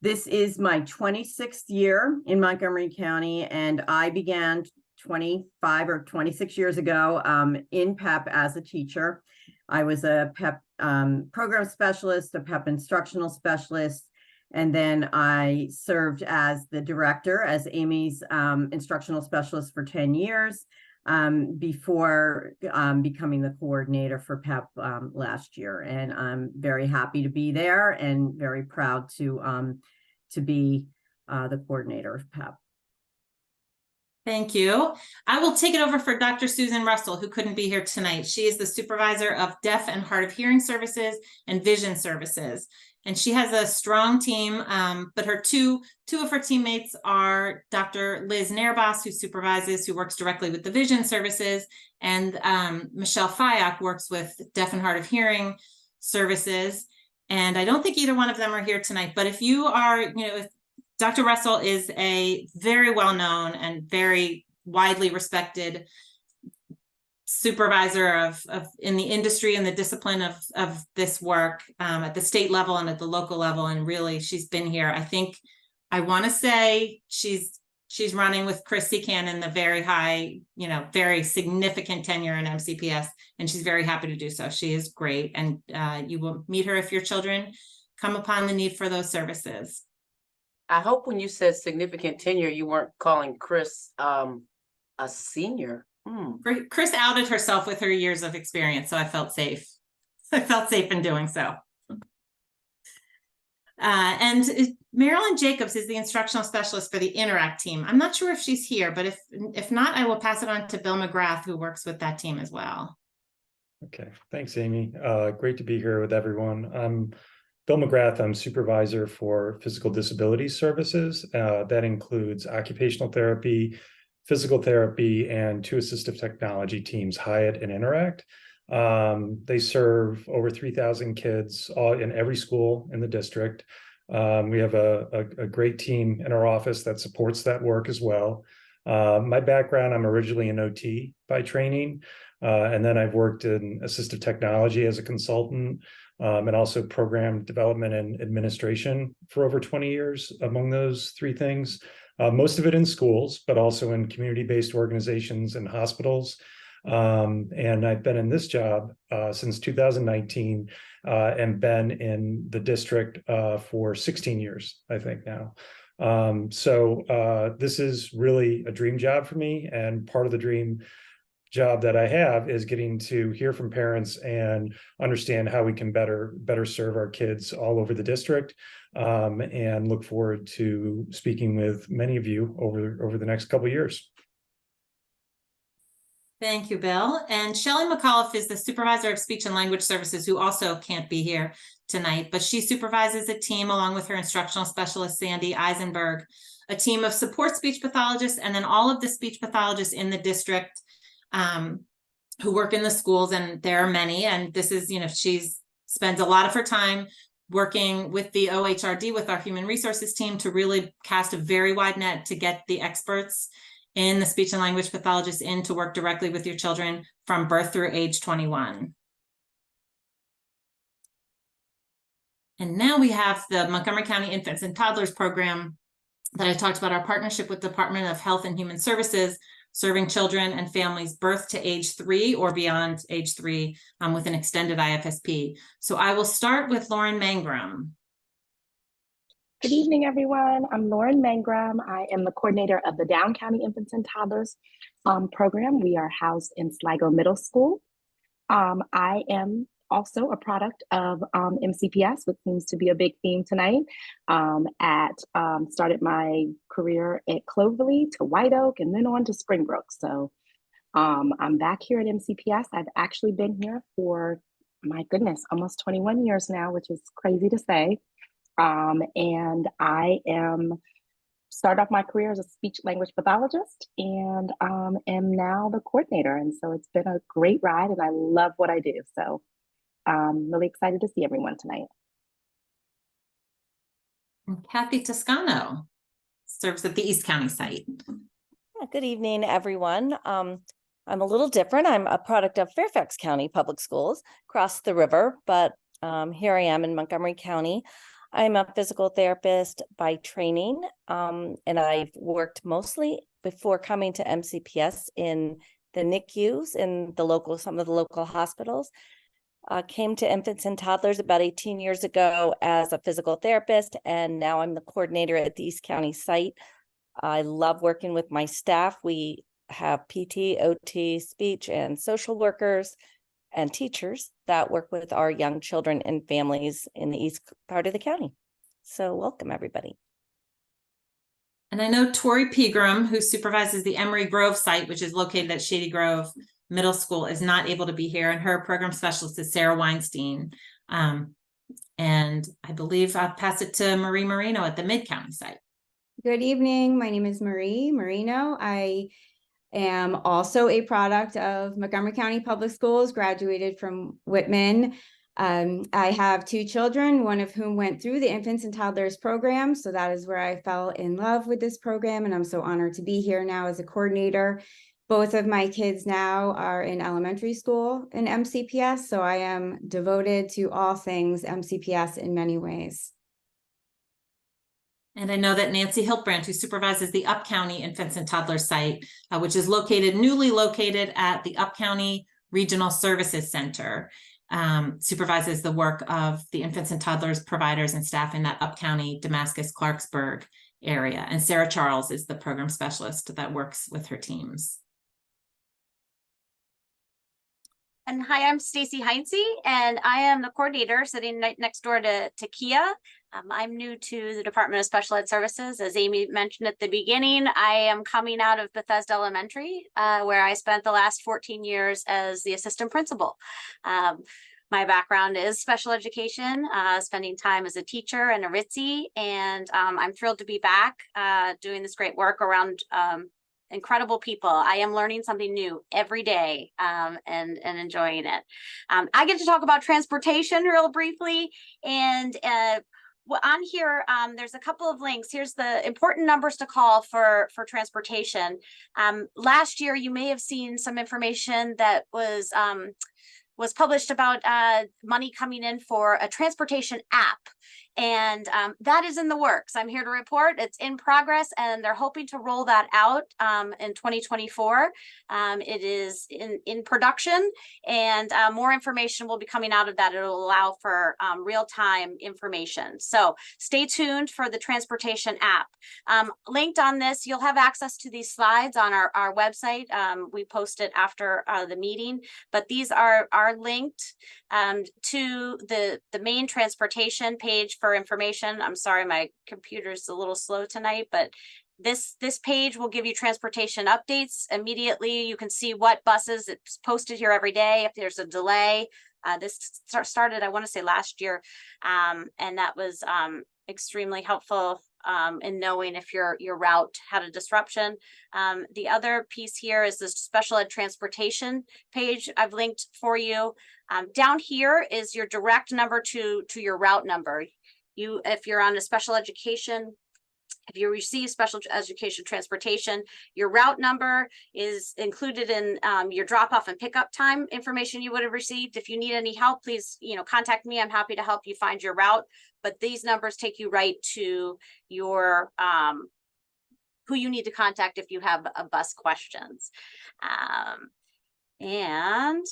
This is my 26th year in Montgomery County, and I began 25 or 26 years ago in PEP as a teacher. I was a PEP program specialist, a PEP instructional specialist, and then I served as the director, as Amy's instructional specialist for 10 years before becoming the coordinator for PEP last year. And I'm very happy to be there and very proud to be the coordinator of PEP. Thank you. I will take it over for Dr. Susan Russell, who couldn't be here tonight. She is the supervisor of deaf and hard of hearing services and vision services. And she has a strong team, but her two of her teammates are Dr. Liz Nairbos, who works directly with the vision services, and Michelle Fayok works with deaf and hard of hearing services. And I don't think either one of them are here tonight, but if you are, if Dr. Russell is a very well-known and very widely respected supervisor of in the industry and the discipline of this work at the state level and at the local level. And really, she's been here. I think I want to say she's running with Chris SECAC in the very high, very significant tenure in MCPS, and she's very happy to do so. She is great. And you will meet her if your children come upon the need for those services. I hope when you said significant tenure, you weren't calling Chris a senior. Chris outed herself with her years of experience, so I felt safe. I felt safe in doing so. And Marilyn Jacobs is the instructional specialist for the Interact team. I'm not sure if she's here, but if not, I will pass it on to Bill McGrath, who works with that team as well. Okay, thanks, Amy. Great to be here with everyone. I'm Bill McGrath. I'm supervisor for physical disability services. That includes occupational therapy, physical therapy, and 2 assistive technology teams, Hyatt and Interact. They serve over 3,000 kids in every school in the district. We have a great team in our office that supports that work as well. My background, I'm originally an OT by training, and then I've worked in assistive technology as a consultant, and also program development and administration for over 20 years among those 3 things. Most of it in schools, but also in community-based organizations and hospitals. And I've been in this job since 2019 and been in the district for 16 years, I think now. So this is really a dream job for me, and part of the dream job that I have is getting to hear from parents and understand how we can better serve our kids all over the district, and look forward to speaking with many of you over the next couple of years. Thank you, Bill. And Shelley McAuliffe is the supervisor of speech and language services, who also can't be here tonight, but she supervises a team along with her instructional specialist, Sandy Eisenberg, a team of support speech pathologists, and then all of the speech pathologists in the district who work in the schools, and there are many. And this is, she spends a lot of her time working with the OHRD, with our human resources team, to really cast a very wide net to get the experts in the speech and language pathologists in to work directly with your children from birth through age 21. And now we have the Montgomery County Infants and Toddlers program that I talked about, our partnership with the Department of Health and Human Services, serving children and families birth to age 3 or beyond age 3 with an extended IFSP. So I will start with Lauren Mangrum. Good evening, everyone. I'm Lauren Mangrum. I am the coordinator of the Down County Infants and Toddlers program. We are housed in Sligo Middle School. I am also a product of MCPS, which seems to be a big theme tonight. Started my career at Cloverleaf to White Oak and then on to Springbrook. So I'm back here at MCPS. I've actually been here for, my goodness, almost 21 years now, which is crazy to say. And I started off my career as a speech language pathologist, and am now the coordinator. And so it's been a great ride, and I love what I do. So I'm really excited to see everyone tonight. And Kathy Toscano serves at the East County site. Good evening, everyone. I'm a little different. I'm a product of Fairfax County Public Schools across the river, but here I am in Montgomery County. I'm a physical therapist by training, and I've worked mostly before coming to MCPS in the NICUs in some of the local hospitals. Came to infants and toddlers about 18 years ago as a physical therapist, and now I'm the coordinator at the East County site. I love working with my staff. We have PT, OT, speech, and social workers and teachers that work with our young children and families in the east part of the county. So welcome, everybody. And I know Tori Pegram, who supervises the Emery Grove site, which is located at Shady Grove Middle School, is not able to be here, and her program specialist is Sarah Weinstein. And I believe I'll pass it to Marie Marino at the Mid-County site. Good evening. My name is Marie Marino. I am also a product of Montgomery County Public Schools, graduated from Whitman. I have 2 children, one of whom went through the infants and toddlers program. So that is where I fell in love with this program. And I'm so honored to be here now as a coordinator. Both of my kids now are in elementary school in MCPS. So I am devoted to all things MCPS in many ways. And I know that Nancy Hiltbrand, who supervises the Up County Infants and Toddlers site, which is newly located at the Up County Regional Services Center. supervises the work of the infants and toddlers providers and staff in that Up-County Damascus Clarksburg area. And Sarah Charles is the program specialist that works with her teams. And hi, I'm Stacy Heinze, and I am the coordinator sitting right next door to Kia. I'm new to the Department of Special Ed Services. As Amy mentioned at the beginning, I am coming out of Bethesda Elementary, where I spent the last 14 years as the assistant principal. My background is special education, spending time as a teacher and a RITSI, and I'm thrilled to be back doing this great work around incredible people. I am learning something new every day and enjoying it. I get to talk about transportation real briefly, and on here, there's a couple of links. Here's the important numbers to call for transportation. Last year, you may have seen some information that was published about money coming in for a transportation app. And that is in the works. I'm here to report it's in progress, and they're hoping to roll that out in 2024. It is in production, and more information will be coming out of that. It'll allow for real-time information. So stay tuned for the transportation app. Linked on this, you'll have access to these slides on our website. We post it after the meeting, but these are linked to the main transportation page for information. I'm sorry, my computer's a little slow tonight, but this page will give you transportation updates immediately. You can see what buses, it's posted here every day. If there's a delay, this started, I want to say last year, and that was extremely helpful in knowing if your route had a disruption. The other piece here is the special ed transportation page I've linked for you. Down here is your direct number to your route number. If you're on a special education, if you receive special education transportation, your route number is included in your drop off and pickup time information you would have received. If you need any help, please, contact me. I'm happy to help you find your route. But these numbers take you right to your who you need to contact if you have bus questions. And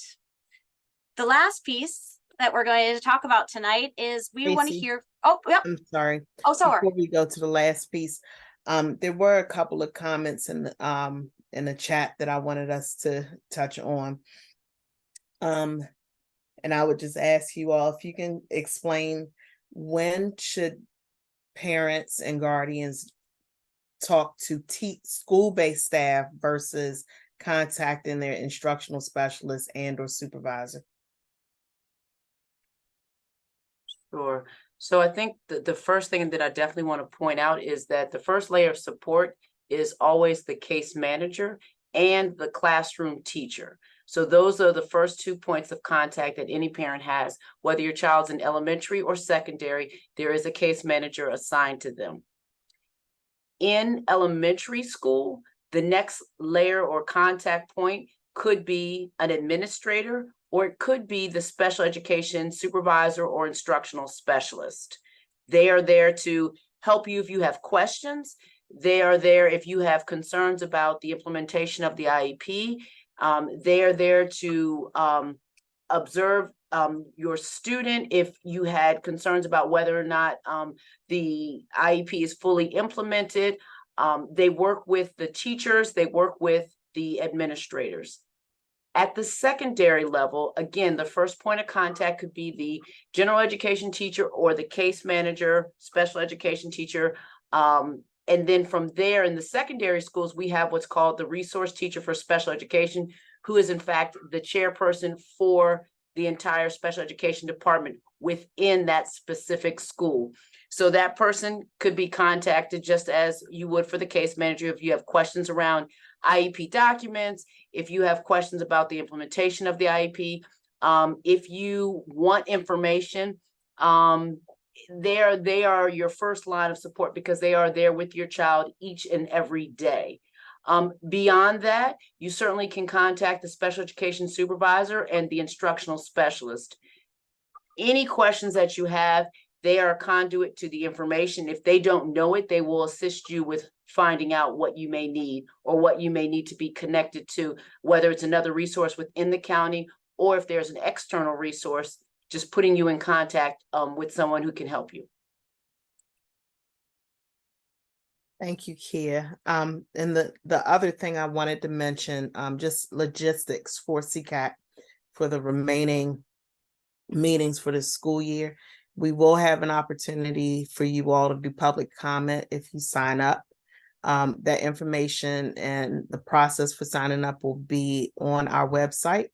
the last piece that we're going to talk about tonight is we want to hear. Oh, yep. I'm sorry. Oh, sorry. Before we go to the last piece, there were a couple of comments in the chat that I wanted us to touch on. And I would just ask you all if you can explain, when should parents and guardians talk to school-based staff versus contacting their instructional specialist and or supervisor? Sure. So I think the first thing that I definitely want to point out is that the first layer of support is always the case manager and the classroom teacher. So those are the first 2 points of contact that any parent has. Whether your child's in elementary or secondary, there is a case manager assigned to them. In elementary school, the next layer or contact point could be an administrator, or it could be the special education supervisor or instructional specialist. They are there to help you if you have questions. They are there if you have concerns about the implementation of the IEP. They are there to observe your student if you had concerns about whether or not the IEP is fully implemented. They work with the teachers, they work with the administrators. At the secondary level, again, the first point of contact could be the general education teacher or the case manager, special education teacher. And then from there in the secondary schools, we have what's called the resource teacher for special education, who is in fact the chairperson for the entire special education department within that specific school. So that person could be contacted just as you would for the case manager if you have questions around IEP documents, if you have questions about the implementation of the IEP, if you want information, they are your first line of support because they are there with your child each and every day. Beyond that, you certainly can contact the special education supervisor and the instructional specialist. Any questions that you have, they are a conduit to the information. If they don't know it, they will assist you with finding out what you may need or what you may need to be connected to, whether it's another resource within the county or if there's an external resource, just putting you in contact with someone who can help you. Thank you, Kia. And the other thing I wanted to mention, just logistics for SECAC for the remaining meetings for the school year. We will have an opportunity for you all to do public comment if you sign up. That information and the process for signing up will be on our website.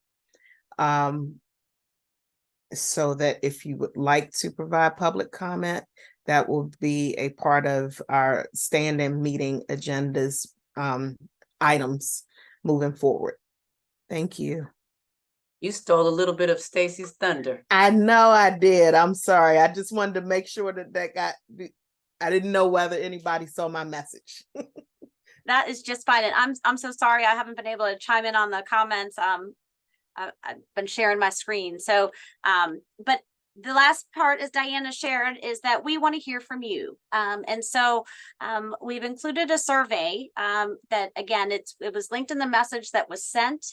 So that if you would like to provide public comment, that will be a part of our standing meeting agendas, items moving forward. Thank you. You stole a little bit of Stacy's thunder. I know I did. I'm sorry. I just wanted to make sure I didn't know whether anybody saw my message. That is just fine. And I'm so sorry I haven't been able to chime in on the comments. I've been sharing my screen. So, but the last part, as Diana shared, is that we want to hear from you. And so we've included a survey that, again, it was linked in the message that was sent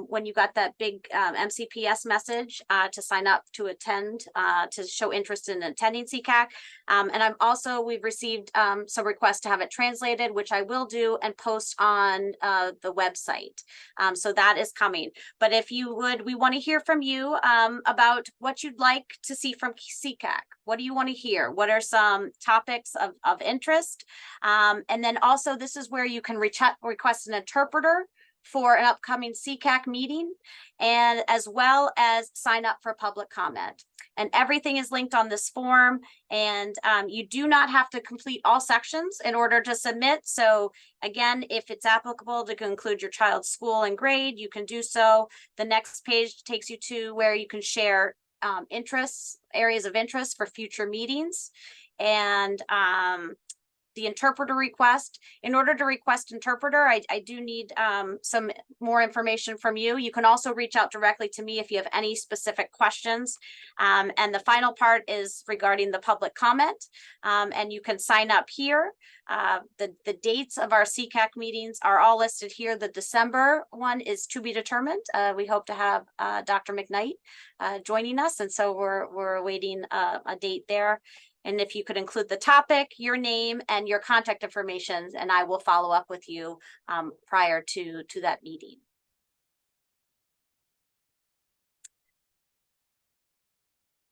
when you got that big MCPS message to sign up to attend, to show interest in attending SECAC. And we've received some requests to have it translated, which I will do and post on the website. So that is coming. But if you would, we want to hear from you about what you'd like to see from SECAC. What do you want to hear? What are some topics of interest? And then also, this is where you can request an interpreter for an upcoming SECAC meeting, and as well as sign up for public comment. And everything is linked on this form, and you do not have to complete all sections in order to submit. So again, if it's applicable to include your child's school and grade, you can do so. The next page takes you to where you can share areas of interest for future meetings. And the interpreter request. In order to request interpreter, I do need some more information from you. You can also reach out directly to me if you have any specific questions. And the final part is regarding the public comment. And you can sign up here. The dates of our SECAC meetings are all listed here. The December one is to be determined. We hope to have Dr. McKnight joining us. And so we're awaiting a date there. And if you could include the topic, your name, and your contact information, and I will follow up with you prior to that meeting.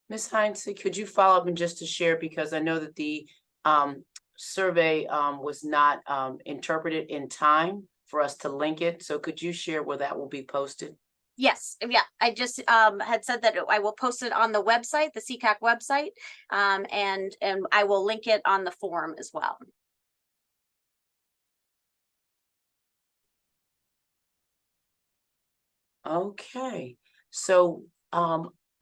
Ms. Heinz, could you follow up and just to share, because I know that the survey was not interpreted in time for us to link it. So could you share where that will be posted? Yes, yeah, I just had said that I will post it on the website, the SECAC website, and I will link it on the forum as well. Okay, so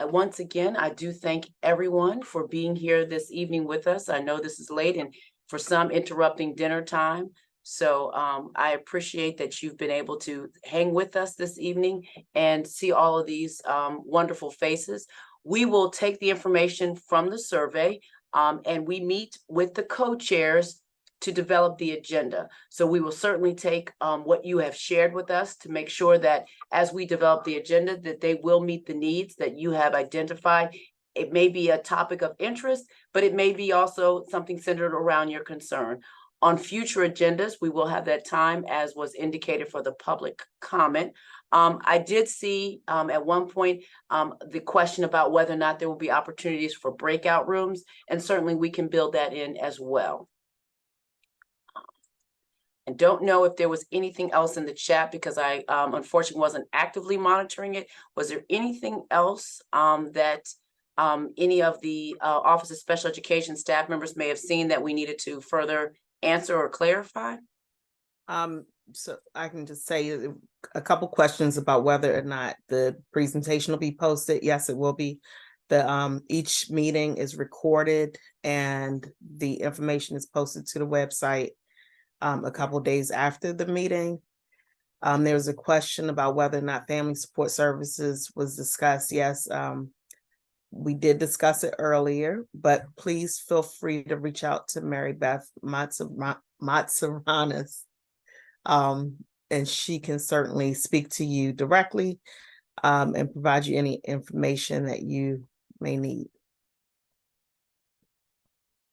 once again, I do thank everyone for being here this evening with us. I know this is late and for some interrupting dinner time. So I appreciate that you've been able to hang with us this evening and see all of these wonderful faces. We will take the information from the survey and we meet with the co-chairs to develop the agenda. So we will certainly take what you have shared with us to make sure that as we develop the agenda, that they will meet the needs that you have identified. It may be a topic of interest, but it may be also something centered around your concern. On future agendas, we will have that time, as was indicated, for the public comment. I did see at one point the question about whether or not there will be opportunities for breakout rooms, and certainly we can build that in as well. I don't know if there was anything else in the chat because I unfortunately wasn't actively monitoring it. Was there anything else that any of the Office of Special Education staff members may have seen that we needed to further answer or clarify? So I can just say a couple questions about whether or not the presentation will be posted. Yes, it will be. Each meeting is recorded and the information is posted to the website a couple days after the meeting. There was a question about whether or not family support services was discussed. Yes, we did discuss it earlier, but please feel free to reach out to Mary Beth Matsuranis, and she can certainly speak to you directly. and provide you any information that you may need.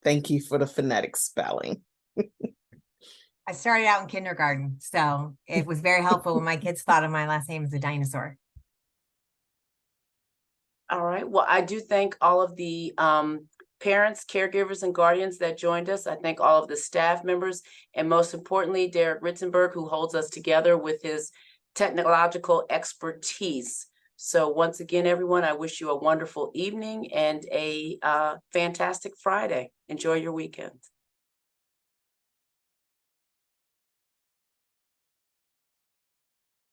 Thank you for the phonetic spelling. I started out in kindergarten, so it was very helpful when my kids thought of my last name as a dinosaur. All right. Well, I do thank all of the parents, caregivers, and guardians that joined us. I thank all of the staff members, and most importantly, Derek Ritzenberg, who holds us together with his technological expertise. So once again, everyone, I wish you a wonderful evening and a fantastic Friday. Enjoy your weekend.